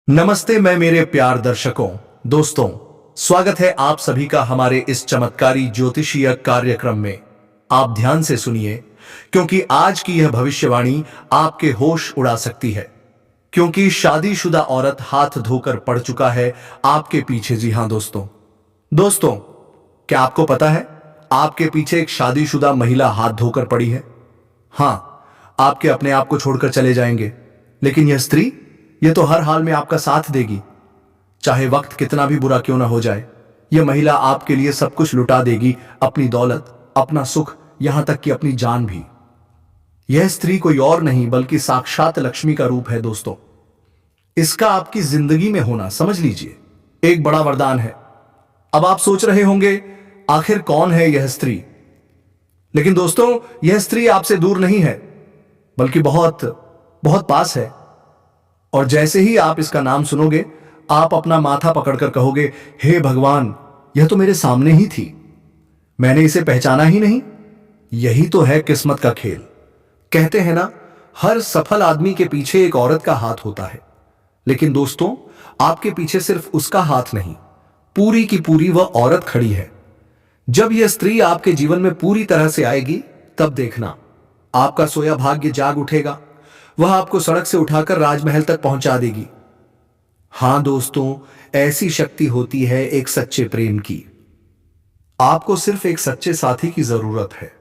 नमस्ते मैं मेरे प्यार दर्शकों दोस्तों, स्वागत है आप सभी का हमारे इस चमत्कारी ज्योतिषीय कार्यक्रम में। आप ध्यान से सुनिए क्योंकि आज की यह भविष्यवाणी आपके होश उड़ा सकती है। क्योंकि शादीशुदा औरत हाथ धोकर पड़ चुका है आपके पीछे। जी हां दोस्तों, क्या आपको पता है आपके पीछे एक शादीशुदा महिला हाथ धोकर पड़ी है। हां, आपके अपने आप को छोड़कर चले जाएंगे, लेकिन यह स्त्री, यह तो हर हाल में आपका साथ देगी। चाहे वक्त कितना भी बुरा क्यों ना हो जाए, यह महिला आपके लिए सब कुछ लुटा देगी, अपनी दौलत, अपना सुख, यहां तक कि अपनी जान भी। यह स्त्री कोई और नहीं बल्कि साक्षात लक्ष्मी का रूप है दोस्तों। इसका आपकी जिंदगी में होना, समझ लीजिए, एक बड़ा वरदान है। अब आप सोच रहे होंगे आखिर कौन है यह स्त्री। लेकिन दोस्तों, यह स्त्री आपसे दूर नहीं है बल्कि बहुत बहुत पास है। और जैसे ही आप इसका नाम सुनोगे, आप अपना माथा पकड़कर कहोगे, हे भगवान, यह तो मेरे सामने ही थी, मैंने इसे पहचाना ही नहीं। यही तो है किस्मत का खेल। कहते हैं ना, हर सफल आदमी के पीछे एक औरत का हाथ होता है। लेकिन दोस्तों, आपके पीछे सिर्फ उसका हाथ नहीं, पूरी की पूरी वह औरत खड़ी है। जब यह स्त्री आपके जीवन में पूरी तरह से आएगी, तब देखना, आपका सोया भाग्य जाग उठेगा। वह आपको सड़क से उठाकर राजमहल तक पहुंचा देगी। हां दोस्तों, ऐसी शक्ति होती है एक सच्चे प्रेम की। आपको सिर्फ एक सच्चे साथी की जरूरत है,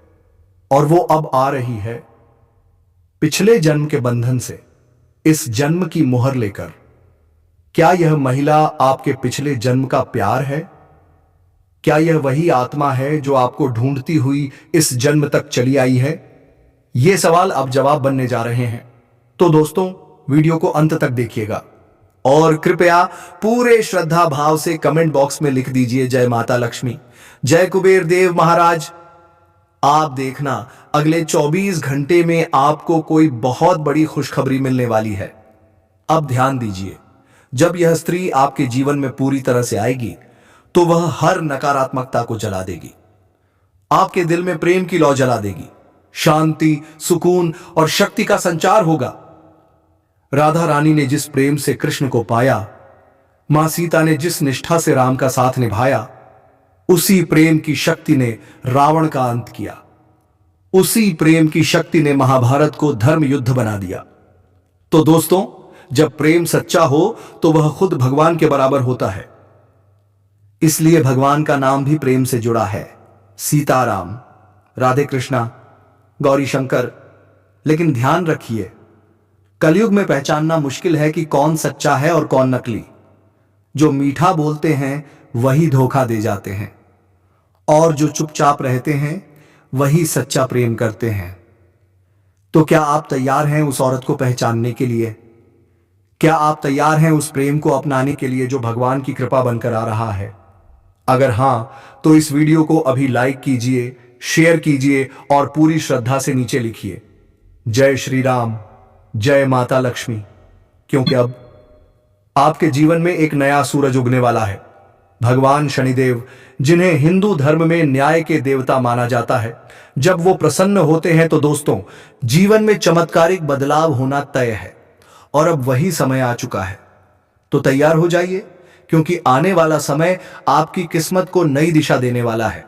और वो अब आ रही है, पिछले जन्म के बंधन से इस जन्म की मुहर लेकर। क्या यह महिला आपके पिछले जन्म का प्यार है? क्या यह वही आत्मा है जो आपको ढूंढती हुई इस जन्म तक चली आई है? ये सवाल अब जवाब बनने जा रहे हैं। तो दोस्तों, वीडियो को अंत तक देखिएगा और कृपया पूरे श्रद्धा भाव से कमेंट बॉक्स में लिख दीजिए, जय माता लक्ष्मी, जय कुबेर देव महाराज। आप देखना, अगले 24 घंटे में आपको कोई बहुत बड़ी खुशखबरी मिलने वाली है। अब ध्यान दीजिए, जब यह स्त्री आपके जीवन में पूरी तरह से आएगी, तो वह हर नकारात्मकता को जला देगी। आपके दिल में प्रेम की लौ जला देगी। शांति, सुकून और शक्ति का संचार होगा। राधा रानी ने जिस प्रेम से कृष्ण को पाया, मां सीता ने जिस निष्ठा से राम का साथ निभाया, उसी प्रेम की शक्ति ने रावण का अंत किया। उसी प्रेम की शक्ति ने महाभारत को धर्म युद्ध बना दिया। तो दोस्तों, जब प्रेम सच्चा हो तो वह खुद भगवान के बराबर होता है। इसलिए भगवान का नाम भी प्रेम से जुड़ा है, सीताराम, राधे कृष्णा, गौरी शंकर। लेकिन ध्यान रखिए, कलयुग में पहचानना मुश्किल है कि कौन सच्चा है और कौन नकली। जो मीठा बोलते हैं वही धोखा दे जाते हैं, और जो चुपचाप रहते हैं वही सच्चा प्रेम करते हैं। तो क्या आप तैयार हैं उस औरत को पहचानने के लिए? क्या आप तैयार हैं उस प्रेम को अपनाने के लिए जो भगवान की कृपा बनकर आ रहा है? अगर हां, तो इस वीडियो को अभी लाइक कीजिए, शेयर कीजिए और पूरी श्रद्धा से नीचे लिखिए, जय श्री राम, जय माता लक्ष्मी। क्योंकि अब आपके जीवन में एक नया सूरज उगने वाला है। भगवान शनिदेव, जिन्हें हिंदू धर्म में न्याय के देवता माना जाता है, जब वो प्रसन्न होते हैं तो दोस्तों, जीवन में चमत्कारिक बदलाव होना तय है। और अब वही समय आ चुका है। तो तैयार हो जाइए, क्योंकि आने वाला समय आपकी किस्मत को नई दिशा देने वाला है।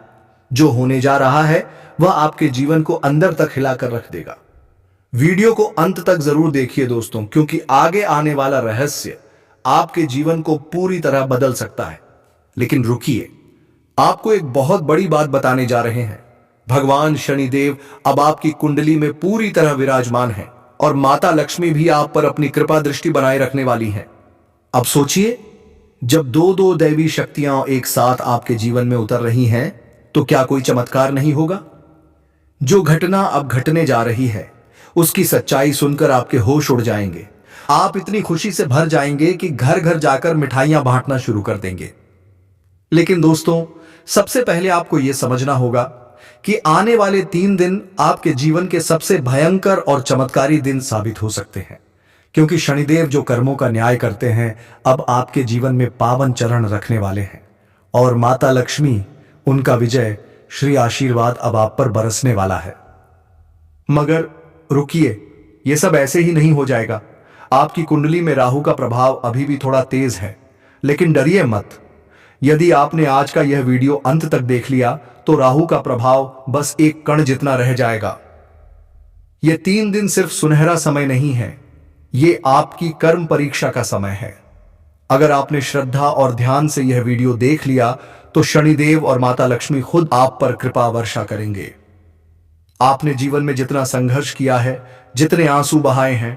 जो होने जा रहा है वह आपके जीवन को अंदर तक हिलाकर रख देगा। वीडियो को अंत तक जरूर देखिए दोस्तों, क्योंकि आगे आने वाला रहस्य आपके जीवन को पूरी तरह बदल सकता है। लेकिन रुकिए, आपको एक बहुत बड़ी बात बताने जा रहे हैं। भगवान शनिदेव अब आपकी कुंडली में पूरी तरह विराजमान है, और माता लक्ष्मी भी आप पर अपनी कृपा दृष्टि बनाए रखने वाली है। अब सोचिए, जब दो दैवी शक्तियां एक साथ आपके जीवन में उतर रही हैं, तो क्या कोई चमत्कार नहीं होगा? जो घटना अब घटने जा रही है, उसकी सच्चाई सुनकर आपके होश उड़ जाएंगे। आप इतनी खुशी से भर जाएंगे कि घर घर जाकर मिठाइयां बांटना शुरू कर देंगे। लेकिन दोस्तों, सबसे पहले आपको यह समझना होगा कि आने वाले 3 दिन आपके जीवन के सबसे भयंकर और चमत्कारी दिन साबित हो सकते हैं। क्योंकि शनिदेव जो कर्मों का न्याय करते हैं, अब आपके जीवन में पावन चरण रखने वाले हैं। और माता लक्ष्मी, उनका विजय श्री आशीर्वाद अब आप पर बरसने वाला है। मगर रुकिए, यह सब ऐसे ही नहीं हो जाएगा। आपकी कुंडली में राहु का प्रभाव अभी भी थोड़ा तेज है, लेकिन डरिए मत। यदि आपने आज का यह वीडियो अंत तक देख लिया तो राहु का प्रभाव बस एक कण जितना रह जाएगा। यह 3 दिन सिर्फ सुनहरा समय नहीं है, ये आपकी कर्म परीक्षा का समय है। अगर आपने श्रद्धा और ध्यान से यह वीडियो देख लिया तो शनिदेव और माता लक्ष्मी खुद आप पर कृपा वर्षा करेंगे। आपने जीवन में जितना संघर्ष किया है, जितने आंसू बहाए हैं,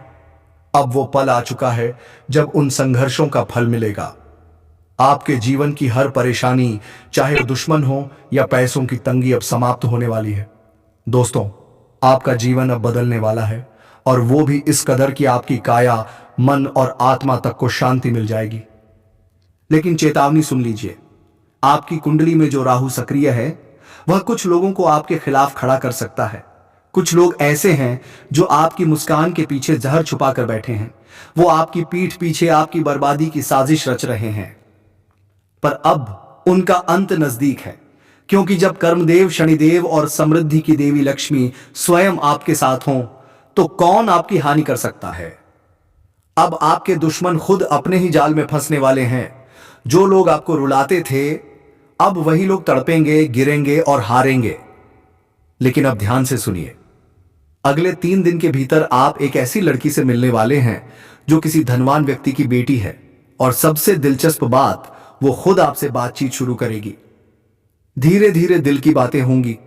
अब वो पल आ चुका है जब उन संघर्षों का फल मिलेगा। आपके जीवन की हर परेशानी, चाहे दुश्मन हो या पैसों की तंगी, अब समाप्त होने वाली है। दोस्तों, आपका जीवन अब बदलने वाला है, और वो भी इस कदर कि आपकी काया, मन और आत्मा तक को शांति मिल जाएगी। लेकिन चेतावनी सुन लीजिए, आपकी कुंडली में जो राहु सक्रिय है वह कुछ लोगों को आपके खिलाफ खड़ा कर सकता है। कुछ लोग ऐसे हैं जो आपकी मुस्कान के पीछे जहर छुपा कर बैठे हैं। वो आपकी पीठ पीछे आपकी बर्बादी की साजिश रच रहे हैं। पर अब उनका अंत नजदीक है, क्योंकि जब कर्मदेव शनिदेव और समृद्धि की देवी लक्ष्मी स्वयं आपके साथ हों तो कौन आपकी हानि कर सकता है। अब आपके दुश्मन खुद अपने ही जाल में फंसने वाले हैं। जो लोग आपको रुलाते थे, अब वही लोग तड़पेंगे, गिरेंगे और हारेंगे। लेकिन अब ध्यान से सुनिए, अगले 3 दिन के भीतर आप एक ऐसी लड़की से मिलने वाले हैं जो किसी धनवान व्यक्ति की बेटी है, और सबसे दिलचस्प बात, वो खुद आपसे बातचीत शुरू करेगी। धीरे धीरे दिल की बातें होंगी,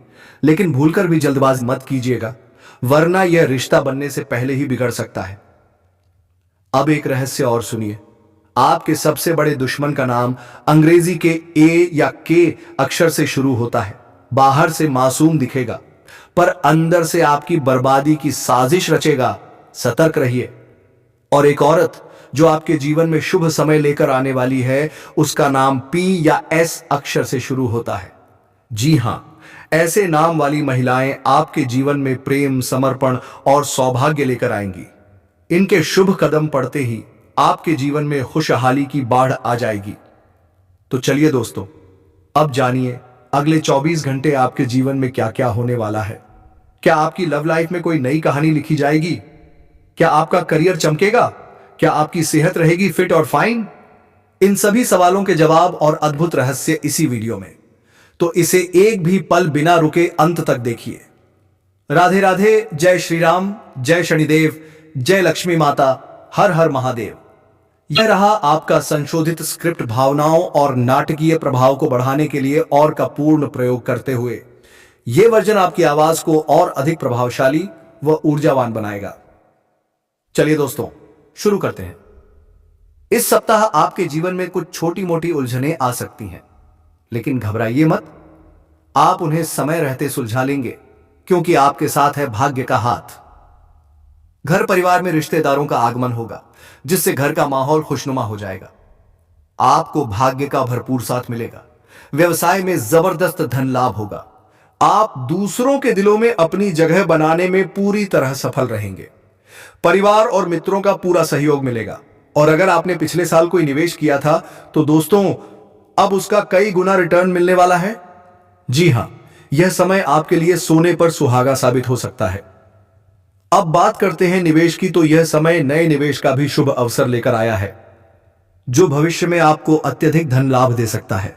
लेकिन भूलकर भी जल्दबाजी मत कीजिएगा, वरना यह रिश्ता बनने से पहले ही बिगड़ सकता है। अब एक रहस्य और सुनिए, आपके सबसे बड़े दुश्मन का नाम अंग्रेजी के ए या के अक्षर से शुरू होता है। बाहर से मासूम दिखेगा, पर अंदर से आपकी बर्बादी की साजिश रचेगा। सतर्क रहिए। और एक औरत जो आपके जीवन में शुभ समय लेकर आने वाली है, उसका नाम पी या एस अक्षर से शुरू होता है। जी हां, ऐसे नाम वाली महिलाएं आपके जीवन में प्रेम, समर्पण और सौभाग्य लेकर आएंगी। इनके शुभ कदम पड़ते ही आपके जीवन में खुशहाली की बाढ़ आ जाएगी। तो चलिए दोस्तों, अब जानिए अगले 24 घंटे आपके जीवन में क्या क्या होने वाला है। क्या आपकी लव लाइफ में कोई नई कहानी लिखी जाएगी? क्या आपका करियर चमकेगा? क्या आपकी सेहत रहेगी फिट और फाइन? इन सभी सवालों के जवाब और अद्भुत रहस्य इसी वीडियो में, तो इसे एक भी पल बिना रुके अंत तक देखिए। राधे राधे, जय श्री राम, जय शनिदेव, जय लक्ष्मी माता, हर हर महादेव। यह रहा आपका संशोधित स्क्रिप्ट, भावनाओं और नाटकीय प्रभाव को बढ़ाने के लिए और का पूर्ण प्रयोग करते हुए। यह वर्जन आपकी आवाज को और अधिक प्रभावशाली व ऊर्जावान बनाएगा। चलिए दोस्तों, शुरू करते हैं। इस सप्ताह आपके जीवन में कुछ छोटी मोटी उलझनें आ सकती हैं, लेकिन घबराइए मत, आप उन्हें समय रहते सुलझा लेंगे, क्योंकि आपके साथ है भाग्य का हाथ। घर परिवार में रिश्तेदारों का आगमन होगा, जिससे घर का माहौल खुशनुमा हो जाएगा। आपको भाग्य का भरपूर साथ मिलेगा। व्यवसाय में जबरदस्त धन लाभ होगा। आप दूसरों के दिलों में अपनी जगह बनाने में पूरी तरह सफल रहेंगे। परिवार और मित्रों का पूरा सहयोग मिलेगा। और अगर आपने पिछले साल कोई निवेश किया था तो दोस्तों, अब उसका कई गुना रिटर्न मिलने वाला है। जी हां, यह समय आपके लिए सोने पर सुहागा साबित हो सकता है। अब बात करते हैं निवेश की, तो यह समय नए निवेश का भी शुभ अवसर लेकर आया है, जो भविष्य में आपको अत्यधिक धन लाभ दे सकता है।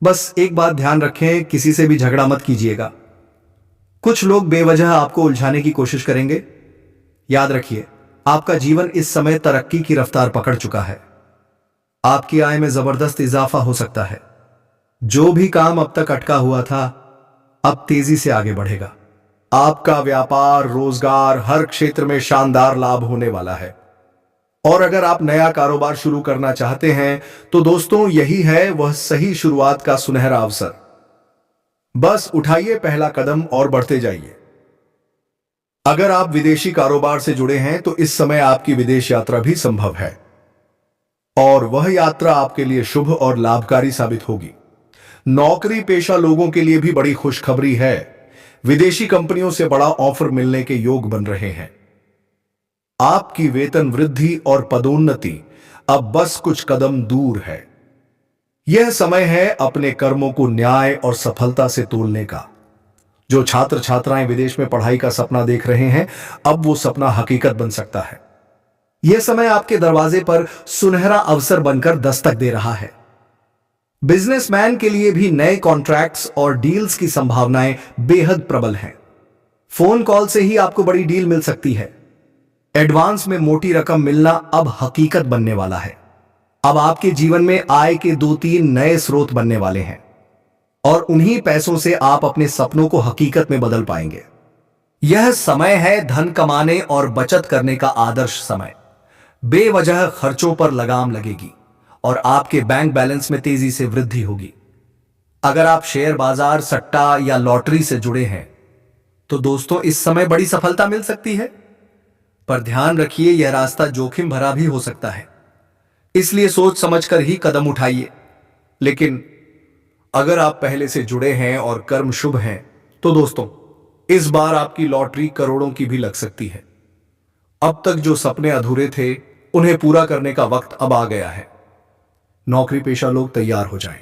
बस एक बात ध्यान रखें, किसी से भी झगड़ा मत कीजिएगा। कुछ लोग बेवजह आपको उलझाने की कोशिश करेंगे। याद रखिए, आपका जीवन इस समय तरक्की की रफ्तार पकड़ चुका है। आपकी आय में जबरदस्त इजाफा हो सकता है। जो भी काम अब तक अटका हुआ था, अब तेजी से आगे बढ़ेगा। आपका व्यापार, रोजगार, हर क्षेत्र में शानदार लाभ होने वाला है। और अगर आप नया कारोबार शुरू करना चाहते हैं तो दोस्तों, यही है वह सही शुरुआत का सुनहरा अवसर। बस उठाइए पहला कदम और बढ़ते जाइए। अगर आप विदेशी कारोबार से जुड़े हैं तो इस समय आपकी विदेश यात्रा भी संभव है, और वह यात्रा आपके लिए शुभ और लाभकारी साबित होगी। नौकरी पेशा लोगों के लिए भी बड़ी खुशखबरी है। विदेशी कंपनियों से बड़ा ऑफर मिलने के योग बन रहे हैं। आपकी वेतन वृद्धि और पदोन्नति अब बस कुछ कदम दूर है। यह समय है अपने कर्मों को न्याय और सफलता से तोलने का। जो छात्र छात्राएं विदेश में पढ़ाई का सपना देख रहे हैं, अब वो सपना हकीकत बन सकता है। यह समय आपके दरवाजे पर सुनहरा अवसर बनकर दस्तक दे रहा है। बिजनेसमैन के लिए भी नए कॉन्ट्रैक्ट्स और डील्स की संभावनाएं बेहद प्रबल हैं। फोन कॉल से ही आपको बड़ी डील मिल सकती है। एडवांस में मोटी रकम मिलना अब हकीकत बनने वाला है। अब आपके जीवन में आय के 2-3 नए स्रोत बनने वाले हैं और उन्हीं पैसों से आप अपने सपनों को हकीकत में बदल पाएंगे। यह समय है धन कमाने और बचत करने का आदर्श समय। बेवजह खर्चों पर लगाम लगेगी और आपके बैंक बैलेंस में तेजी से वृद्धि होगी। अगर आप शेयर बाजार, सट्टा या लॉटरी से जुड़े हैं तो दोस्तों इस समय बड़ी सफलता मिल सकती है, पर ध्यान रखिए यह रास्ता जोखिम भरा भी हो सकता है, इसलिए सोच समझकर ही कदम उठाइए। लेकिन अगर आप पहले से जुड़े हैं और कर्म शुभ हैं तो दोस्तों इस बार आपकी लॉटरी करोड़ों की भी लग सकती है। अब तक जो सपने अधूरे थे उन्हें पूरा करने का वक्त अब आ गया है। नौकरी पेशा लोग तैयार हो जाएं।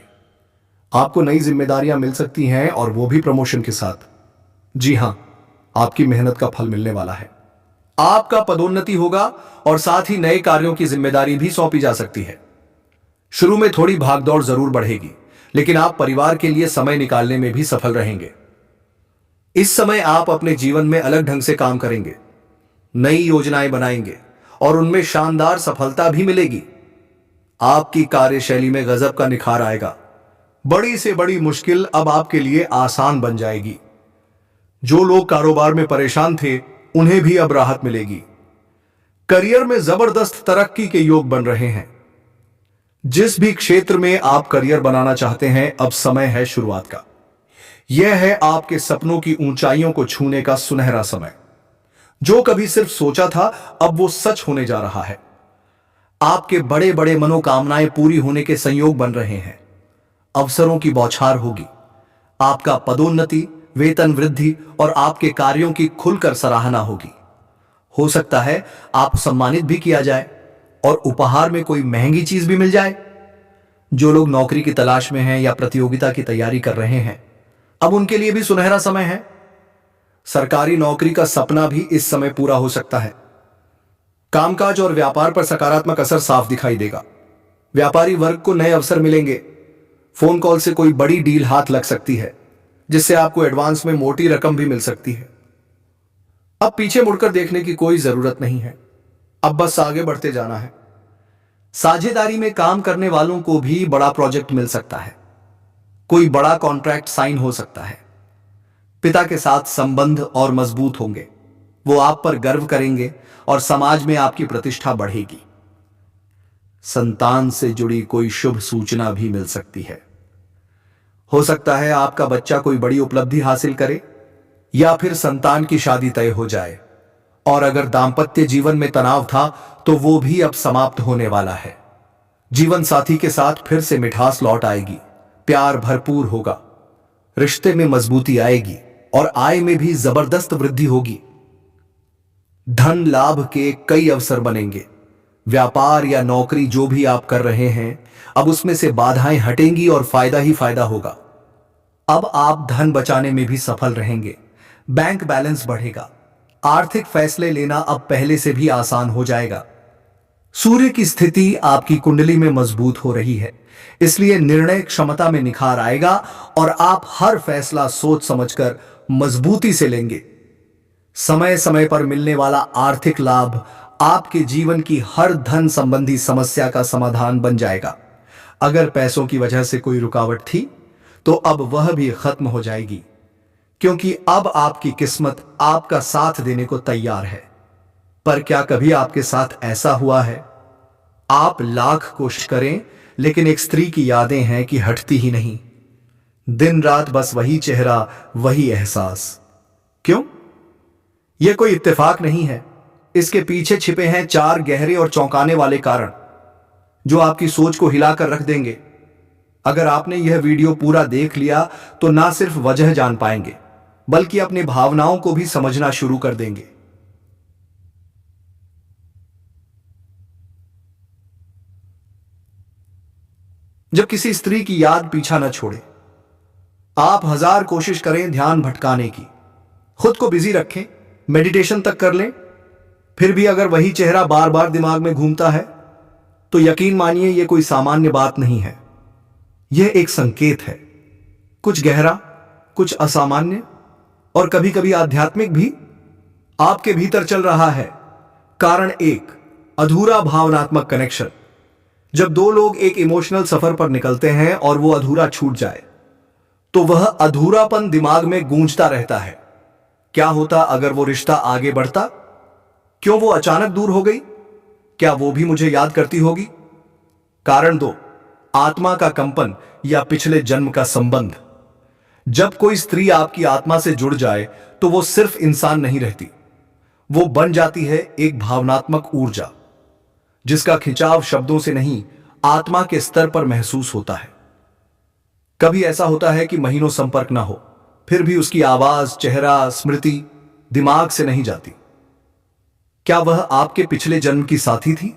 आपको नई जिम्मेदारियां मिल सकती हैं और वो भी प्रमोशन के साथ। जी हां, आपकी मेहनत का फल मिलने वाला है। आपका पदोन्नति होगा और साथ ही नए कार्यों की जिम्मेदारी भी सौंपी जा सकती है। शुरू में थोड़ी भागदौड़ जरूर बढ़ेगी, लेकिन आप परिवार के लिए समय निकालने में भी सफल रहेंगे। इस समय आप अपने जीवन में अलग ढंग से काम करेंगे, नई योजनाएं बनाएंगे और उनमें शानदार सफलता भी मिलेगी। आपकी कार्यशैली में गजब का निखार आएगा। बड़ी से बड़ी मुश्किल अब आपके लिए आसान बन जाएगी। जो लोग कारोबार में परेशान थे उन्हें भी अब राहत मिलेगी। करियर में जबरदस्त तरक्की के योग बन रहे हैं। जिस भी क्षेत्र में आप करियर बनाना चाहते हैं अब समय है शुरुआत का। यह है आपके सपनों की ऊंचाइयों को छूने का सुनहरा समय। जो कभी सिर्फ सोचा था अब वो सच होने जा रहा है। आपके बड़े बड़े मनोकामनाएं पूरी होने के संयोग बन रहे हैं। अवसरों की बौछार होगी। आपका पदोन्नति, वेतन वृद्धि और आपके कार्यों की खुलकर सराहना होगी। हो सकता है आप सम्मानित भी किया जाए और उपहार में कोई महंगी चीज भी मिल जाए। जो लोग नौकरी की तलाश में हैं या प्रतियोगिता की तैयारी कर रहे हैं अब उनके लिए भी सुनहरा समय है। सरकारी नौकरी का सपना भी इस समय पूरा हो सकता है। कामकाज और व्यापार पर सकारात्मक असर साफ दिखाई देगा। व्यापारी वर्ग को नए अवसर मिलेंगे। फोन कॉल से कोई बड़ी डील हाथ लग सकती है जिससे आपको एडवांस में मोटी रकम भी मिल सकती है। अब पीछे मुड़कर देखने की कोई जरूरत नहीं है, अब बस आगे बढ़ते जाना है। साझेदारी में काम करने वालों को भी बड़ा प्रोजेक्ट मिल सकता है। कोई बड़ा कॉन्ट्रैक्ट साइन हो सकता है। पिता के साथ संबंध और मजबूत होंगे। वो आप पर गर्व करेंगे और समाज में आपकी प्रतिष्ठा बढ़ेगी। संतान से जुड़ी कोई शुभ सूचना भी मिल सकती है। हो सकता है आपका बच्चा कोई बड़ी उपलब्धि हासिल करे या फिर संतान की शादी तय हो जाए। और अगर दांपत्य जीवन में तनाव था तो वो भी अब समाप्त होने वाला है। जीवन साथी के साथ फिर से मिठास लौट आएगी। प्यार भरपूर होगा। रिश्ते में मजबूती आएगी और आय में भी जबरदस्त वृद्धि होगी। धन लाभ के कई अवसर बनेंगे। व्यापार या नौकरी जो भी आप कर रहे हैं अब उसमें से बाधाएं हटेंगी और फायदा ही फायदा होगा। अब आप धन बचाने में भी सफल रहेंगे। बैंक बैलेंस बढ़ेगा। आर्थिक फैसले लेना अब पहले से भी आसान हो जाएगा। सूर्य की स्थिति आपकी कुंडली में मजबूत हो रही है, इसलिए निर्णय क्षमता में निखार आएगा और आप हर फैसला सोच समझकर मजबूती से लेंगे। समय समय पर मिलने वाला आर्थिक लाभ आपके जीवन की हर धन संबंधी समस्या का समाधान बन जाएगा। अगर पैसों की वजह से कोई रुकावट थी तो अब वह भी खत्म हो जाएगी, क्योंकि अब आपकी किस्मत आपका साथ देने को तैयार है। पर क्या कभी आपके साथ ऐसा हुआ है? आप लाख कोशिश करें लेकिन एक स्त्री की यादें हैं कि हटती ही नहीं। दिन रात बस वही चेहरा, वही एहसास। क्यों? यह कोई इत्तेफाक नहीं है। इसके पीछे छिपे हैं 4 गहरे और चौंकाने वाले कारण जो आपकी सोच को हिलाकर रख देंगे। अगर आपने यह वीडियो पूरा देख लिया तो ना सिर्फ वजह जान पाएंगे बल्कि अपनी भावनाओं को भी समझना शुरू कर देंगे। जब किसी स्त्री की याद पीछा न छोड़े, आप 1000 कोशिश करें ध्यान भटकाने की, खुद को बिजी रखें, मेडिटेशन तक कर लें, फिर भी अगर वही चेहरा बार बार दिमाग में घूमता है तो यकीन मानिए यह कोई सामान्य बात नहीं है। यह एक संकेत है, कुछ गहरा, कुछ असामान्य और कभी कभी आध्यात्मिक भी आपके भीतर चल रहा है। कारण एक, अधूरा भावनात्मक कनेक्शन। जब दो लोग एक इमोशनल सफर पर निकलते हैं और वो अधूरा छूट जाए तो वह अधूरापन दिमाग में गूंजता रहता है। क्या होता अगर वो रिश्ता आगे बढ़ता? क्यों वो अचानक दूर हो गई? क्या वो भी मुझे याद करती होगी? कारण दो, आत्मा का कंपन या पिछले जन्म का संबंध। जब कोई स्त्री आपकी आत्मा से जुड़ जाए तो वो सिर्फ इंसान नहीं रहती, वो बन जाती है एक भावनात्मक ऊर्जा जिसका खिंचाव शब्दों से नहीं, आत्मा के स्तर पर महसूस होता है। कभी ऐसा होता है कि महीनों संपर्क ना हो, फिर भी उसकी आवाज, चेहरा, स्मृति दिमाग से नहीं जाती। क्या वह आपके पिछले जन्म की साथी थी?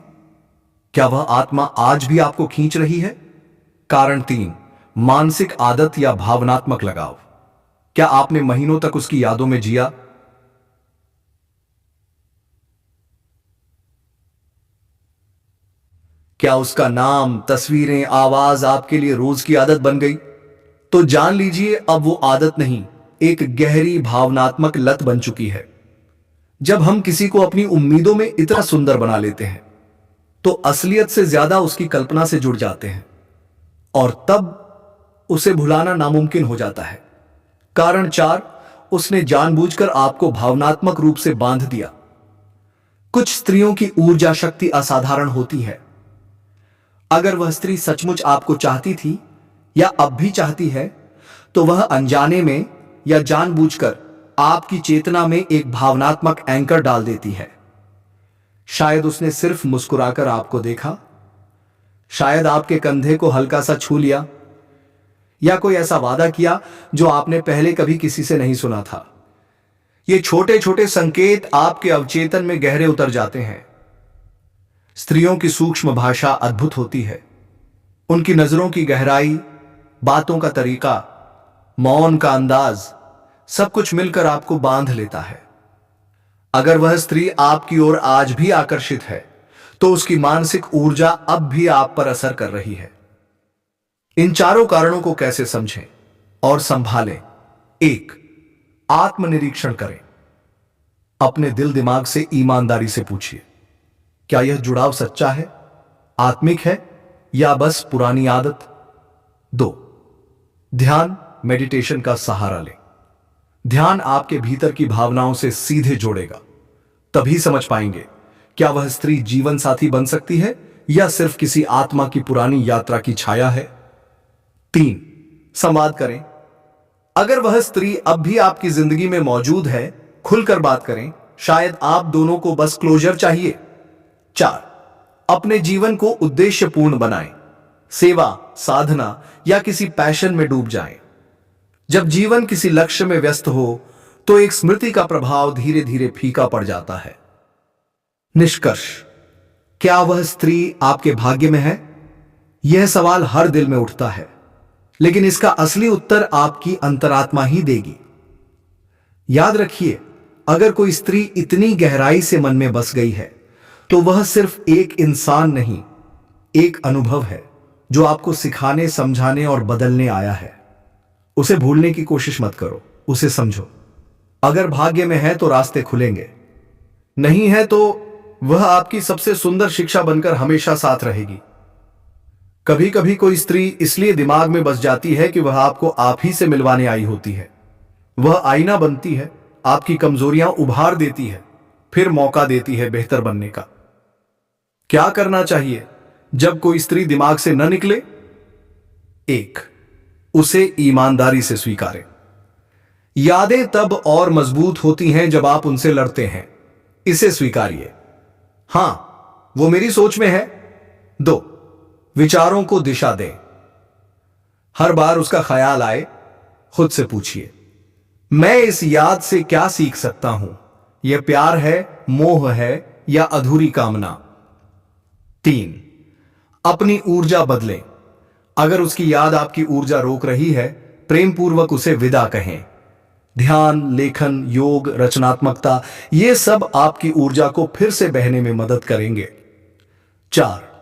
क्या वह आत्मा आज भी आपको खींच रही है? कारण तीन, मानसिक आदत या भावनात्मक लगाव। क्या आपने महीनों तक उसकी यादों में जिया? क्या उसका नाम, तस्वीरें, आवाज आपके लिए रोज की आदत बन गई? तो जान लीजिए अब वो आदत नहीं, एक गहरी भावनात्मक लत बन चुकी है। जब हम किसी को अपनी उम्मीदों में इतना सुंदर बना लेते हैं तो असलियत से ज्यादा उसकी कल्पना से जुड़ जाते हैं और तब उसे भुलाना नामुमकिन हो जाता है। कारण चार, उसने जानबूझकर आपको भावनात्मक रूप से बांध दिया। कुछ स्त्रियों की ऊर्जा शक्ति असाधारण होती है। अगर वह स्त्री सचमुच आपको चाहती थी या अब भी चाहती है तो वह अनजाने में या जानबूझकर आपकी चेतना में एक भावनात्मक एंकर डाल देती है। शायद उसने सिर्फ मुस्कुराकर आपको देखा, शायद आपके कंधे को हल्का सा छू लिया या कोई ऐसा वादा किया जो आपने पहले कभी किसी से नहीं सुना था। ये छोटे छोटे संकेत आपके अवचेतन में गहरे उतर जाते हैं। स्त्रियों की सूक्ष्म भाषा अद्भुत होती है। उनकी नजरों की गहराई, बातों का तरीका, मौन का अंदाज, सब कुछ मिलकर आपको बांध लेता है। अगर वह स्त्री आपकी ओर आज भी आकर्षित है तो उसकी मानसिक ऊर्जा अब भी आप पर असर कर रही है। इन चारों कारणों को कैसे समझें और संभालें? एक, आत्मनिरीक्षण करें। अपने दिल दिमाग से ईमानदारी से पूछिए, क्या यह जुड़ाव सच्चा है, आत्मिक है या बस पुरानी आदत? दो, ध्यान, मेडिटेशन का सहारा लें। ध्यान आपके भीतर की भावनाओं से सीधे जोड़ेगा। तभी समझ पाएंगे क्या वह स्त्री जीवन साथी बन सकती है या सिर्फ किसी आत्मा की पुरानी यात्रा की छाया है। तीन, संवाद करें। अगर वह स्त्री अब भी आपकी जिंदगी में मौजूद है, खुलकर बात करें। शायद आप दोनों को बस क्लोजर चाहिए। चार, अपने जीवन को उद्देश्यपूर्ण बनाएं। सेवा, साधना या किसी पैशन में डूब जाएं। जब जीवन किसी लक्ष्य में व्यस्त हो तो एक स्मृति का प्रभाव धीरे धीरे फीका पड़ जाता है। निष्कर्ष, क्या वह स्त्री आपके भाग्य में है? यह सवाल हर दिल में उठता है, लेकिन इसका असली उत्तर आपकी अंतरात्मा ही देगी। याद रखिए, अगर कोई स्त्री इतनी गहराई से मन में बस गई है तो वह सिर्फ एक इंसान नहीं, एक अनुभव है जो आपको सिखाने, समझाने और बदलने आया है। उसे भूलने की कोशिश मत करो, उसे समझो। अगर भाग्य में है तो रास्ते खुलेंगे, नहीं है तो वह आपकी सबसे सुंदर शिक्षा बनकर हमेशा साथ रहेगी। कभी कभी कोई स्त्री इसलिए दिमाग में बस जाती है कि वह आपको आप ही से मिलवाने आई होती है। वह आईना बनती है, आपकी कमजोरियां उभार देती है, फिर मौका देती है बेहतर बनने का। क्या करना चाहिए जब कोई स्त्री दिमाग से न निकले? एक, उसे ईमानदारी से स्वीकारें। यादें तब और मजबूत होती हैं जब आप उनसे लड़ते हैं। इसे स्वीकारिए, हां, वो मेरी सोच में है। दो, विचारों को दिशा दें। हर बार उसका ख्याल आए, खुद से पूछिए, मैं इस याद से क्या सीख सकता हूं? यह प्यार है, मोह है या अधूरी कामना? तीन, अपनी ऊर्जा बदलें। अगर उसकी याद आपकी ऊर्जा रोक रही है, प्रेम पूर्वक उसे विदा कहें। ध्यान, लेखन, योग, रचनात्मकता, ये सब आपकी ऊर्जा को फिर से बहने में मदद करेंगे। 4.